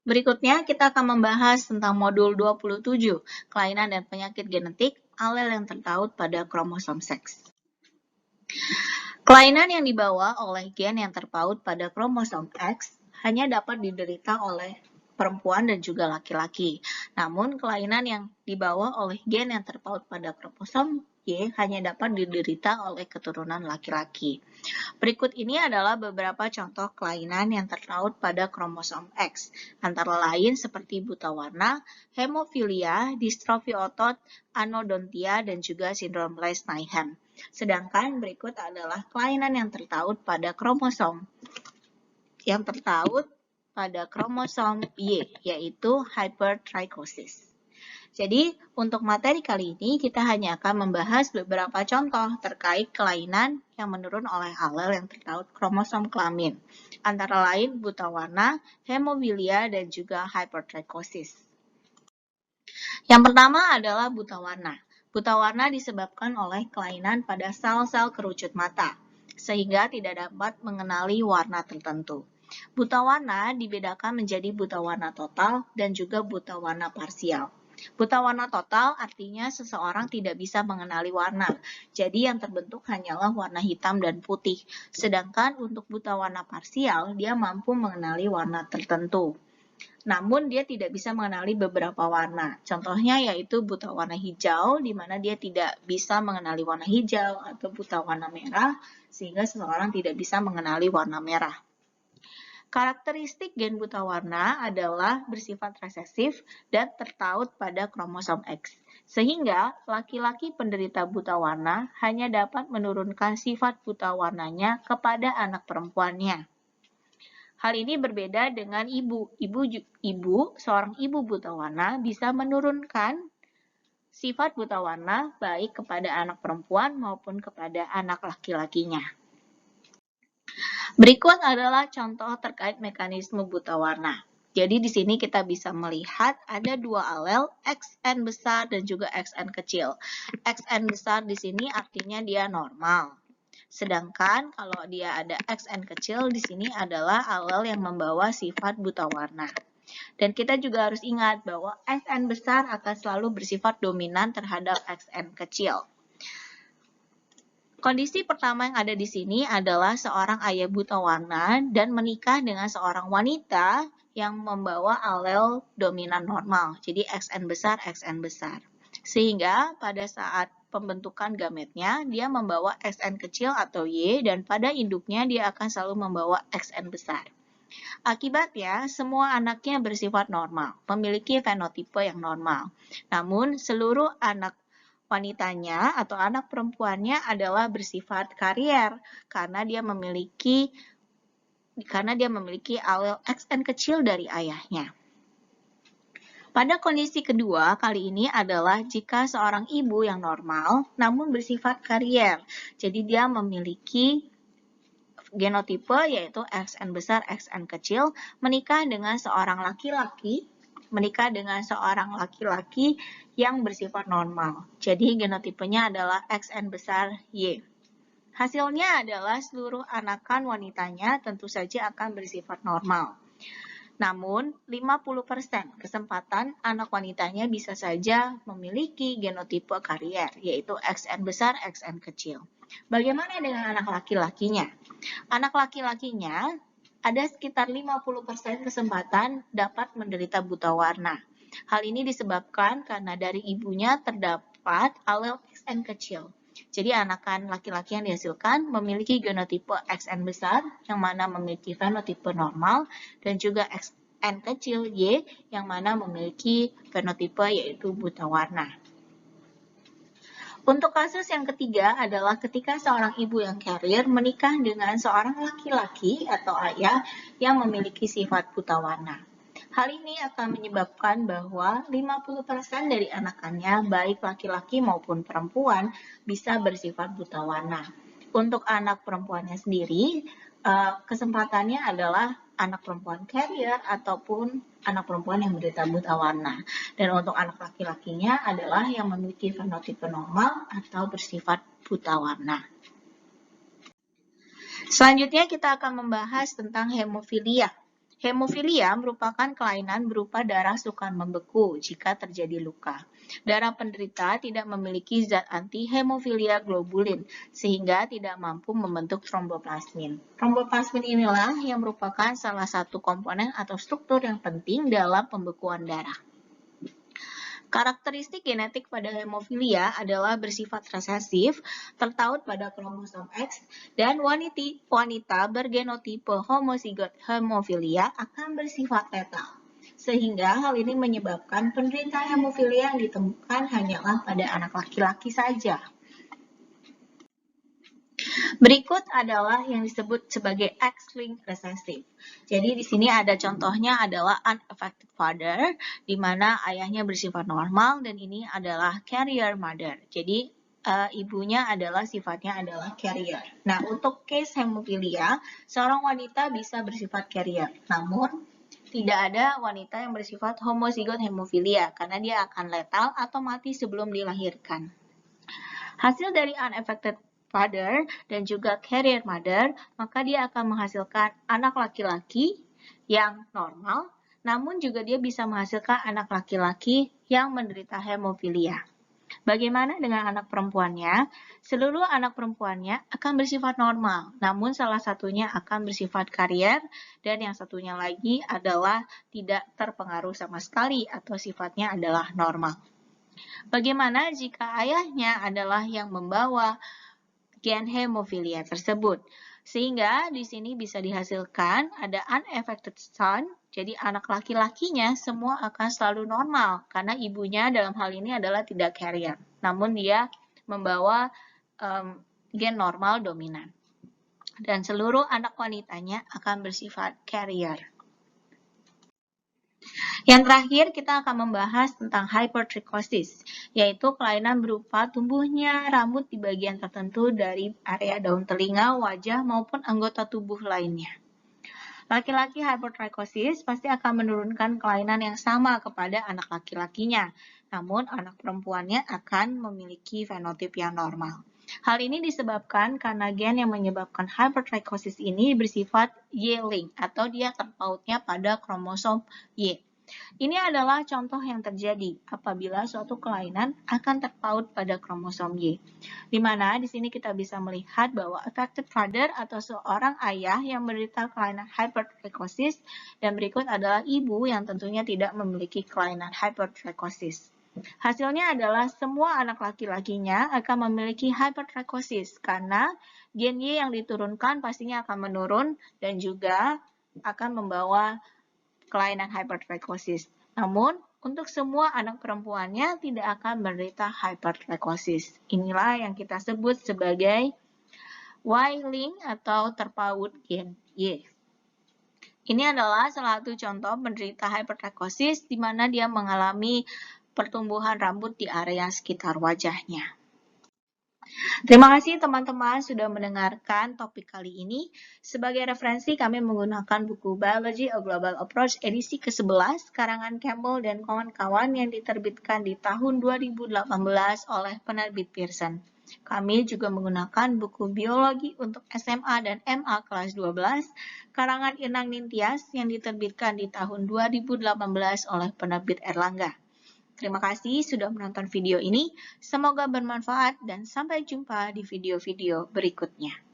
Berikutnya kita akan membahas tentang modul 27, kelainan dan penyakit genetik, alel yang tertaut pada kromosom seks. Kelainan yang dibawa oleh gen yang terpaut pada kromosom X hanya dapat diderita oleh perempuan dan juga laki-laki. Namun, kelainan yang dibawa oleh gen yang terpaut pada kromosom Y hanya dapat diderita oleh keturunan laki-laki. Berikut ini adalah beberapa contoh kelainan yang terpaut pada kromosom X, antara lain seperti buta warna, hemofilia, distrofi otot, anodontia, dan juga sindrom Lesch-Nyhan. Sedangkan berikut adalah kelainan yang tertaut pada kromosom Y, yaitu hypertrichosis. Jadi, untuk materi kali ini kita hanya akan membahas beberapa contoh terkait kelainan yang menurun oleh alel yang tertaut kromosom kelamin, antara lain buta warna, hemofilia, dan juga hypertrichosis. Yang pertama adalah buta warna. Buta warna disebabkan oleh kelainan pada sel-sel kerucut mata, sehingga tidak dapat mengenali warna tertentu. Buta warna dibedakan menjadi buta warna total dan juga buta warna parsial. Buta warna total artinya seseorang tidak bisa mengenali warna, jadi yang terbentuk hanyalah warna hitam dan putih. Sedangkan untuk buta warna parsial, dia mampu mengenali warna tertentu. Namun dia tidak bisa mengenali beberapa warna. Contohnya yaitu buta warna hijau, di mana dia tidak bisa mengenali warna hijau, atau buta warna merah, sehingga seseorang tidak bisa mengenali warna merah. Karakteristik gen buta warna adalah bersifat resesif dan tertaut pada kromosom X. Sehingga laki-laki penderita buta warna hanya dapat menurunkan sifat buta warnanya kepada anak perempuannya. Hal ini berbeda dengan ibu. Seorang ibu buta warna bisa menurunkan sifat buta warna baik kepada anak perempuan maupun kepada anak laki-lakinya. Berikut adalah contoh terkait mekanisme buta warna. Jadi di sini kita bisa melihat ada dua alel, XN besar dan juga XN kecil. XN besar di sini artinya dia normal. Sedangkan kalau dia ada XN kecil di sini adalah alel yang membawa sifat buta warna. Dan kita juga harus ingat bahwa XN besar akan selalu bersifat dominan terhadap XN kecil. Kondisi pertama yang ada di sini adalah seorang ayah buta warna dan menikah dengan seorang wanita yang membawa alel dominan normal. Jadi XN besar, XN besar. Sehingga pada saat pembentukan gametnya, dia membawa XN kecil atau Y, dan pada induknya dia akan selalu membawa XN besar. Akibatnya, semua anaknya bersifat normal, memiliki fenotipe yang normal. Namun, seluruh anak wanitanya atau anak perempuannya adalah bersifat karier karena dia memiliki alel XN kecil dari ayahnya. Pada kondisi kedua kali ini adalah jika seorang ibu yang normal namun bersifat karier. Jadi dia memiliki genotipe yaitu XN besar, XN kecil, menikah dengan seorang laki-laki yang bersifat normal. Jadi genotipenya adalah XN besar Y. Hasilnya adalah seluruh anakan wanitanya tentu saja akan bersifat normal. Namun, 50% kesempatan anak wanitanya bisa saja memiliki genotipe karier, yaitu XN besar, XN kecil. Bagaimana dengan anak laki-lakinya? Anak laki-lakinya ada sekitar 50% kesempatan dapat menderita buta warna. Hal ini disebabkan karena dari ibunya terdapat alel XN kecil. Jadi anakan laki-laki yang dihasilkan memiliki genotipe XN besar yang mana memiliki fenotipe normal dan juga XN kecil Y yang mana memiliki fenotipe yaitu buta warna. Untuk kasus yang ketiga adalah ketika seorang ibu yang carrier menikah dengan seorang laki-laki atau ayah yang memiliki sifat buta warna. Hal ini akan menyebabkan bahwa 50% dari anakannya, baik laki-laki maupun perempuan, bisa bersifat buta warna. Untuk anak perempuannya sendiri, kesempatannya adalah anak perempuan carrier ataupun anak perempuan yang menderita buta warna. Dan untuk anak laki-lakinya adalah yang memiliki fenotipe normal atau bersifat buta warna. Selanjutnya kita akan membahas tentang hemofilia. Hemofilia merupakan kelainan berupa darah suka membeku jika terjadi luka. Darah penderita tidak memiliki zat anti-hemofilia globulin, sehingga tidak mampu membentuk tromboplasmin. Tromboplasmin inilah yang merupakan salah satu komponen atau struktur yang penting dalam pembekuan darah. Karakteristik genetik pada hemofilia adalah bersifat resesif, tertaut pada kromosom X, dan wanita bergenotipe homozigot hemofilia akan bersifat letal. Sehingga hal ini menyebabkan penderita hemofilia yang ditemukan hanyalah pada anak laki-laki saja. Berikut adalah yang disebut sebagai X-linked recessive. Jadi di sini ada contohnya adalah unaffected father, di mana ayahnya bersifat normal dan ini adalah carrier mother. Jadi ibunya adalah sifatnya adalah carrier. Nah, untuk case hemofilia, seorang wanita bisa bersifat carrier. Namun tidak ada wanita yang bersifat homozigot hemofilia karena dia akan letal atau mati sebelum dilahirkan. Hasil dari unaffected father dan juga carrier mother, maka dia akan menghasilkan anak laki-laki yang normal, namun juga dia bisa menghasilkan anak laki-laki yang menderita hemofilia. Bagaimana dengan anak perempuannya? Seluruh anak perempuannya akan bersifat normal, namun salah satunya akan bersifat carrier dan yang satunya lagi adalah tidak terpengaruh sama sekali atau sifatnya adalah normal. Bagaimana jika ayahnya adalah yang membawa gen hemofilia tersebut? Sehingga di sini bisa dihasilkan ada unaffected son, jadi anak laki-lakinya semua akan selalu normal karena ibunya dalam hal ini adalah tidak carrier, namun dia membawa gen normal dominan. Dan seluruh anak wanitanya akan bersifat carrier. Yang terakhir, kita akan membahas tentang hypertrichosis, yaitu kelainan berupa tumbuhnya rambut di bagian tertentu dari area daun telinga, wajah, maupun anggota tubuh lainnya. Laki-laki hypertrichosis pasti akan menurunkan kelainan yang sama kepada anak laki-lakinya, namun anak perempuannya akan memiliki fenotip yang normal. Hal ini disebabkan karena gen yang menyebabkan hypertrichosis ini bersifat Y-link atau dia terpautnya pada kromosom Y. Ini adalah contoh yang terjadi apabila suatu kelainan akan terpaut pada kromosom Y. Di mana di sini kita bisa melihat bahwa affected father atau seorang ayah yang menderita kelainan hypertrichosis dan berikut adalah ibu yang tentunya tidak memiliki kelainan hypertrichosis. Hasilnya adalah semua anak laki-lakinya akan memiliki hypertrichosis karena gen Y yang diturunkan pastinya akan menurun dan juga akan membawa kelainan hypertrichosis. Namun, untuk semua anak perempuannya tidak akan menderita hypertrichosis. Inilah yang kita sebut sebagai Y-link atau terpaut gen Y. Ini adalah salah satu contoh penderita hypertrichosis di mana dia mengalami pertumbuhan rambut di area sekitar wajahnya. Terima kasih teman-teman sudah mendengarkan topik kali ini. Sebagai referensi kami menggunakan buku Biology A Global Approach edisi ke-11 karangan Campbell dan kawan-kawan yang diterbitkan di tahun 2018 oleh penerbit Pearson. Kami juga menggunakan buku Biologi untuk SMA dan MA kelas 12 karangan Inang Nintias yang diterbitkan di tahun 2018 oleh penerbit Erlangga. Terima kasih sudah menonton video ini. Semoga bermanfaat dan sampai jumpa di video-video berikutnya.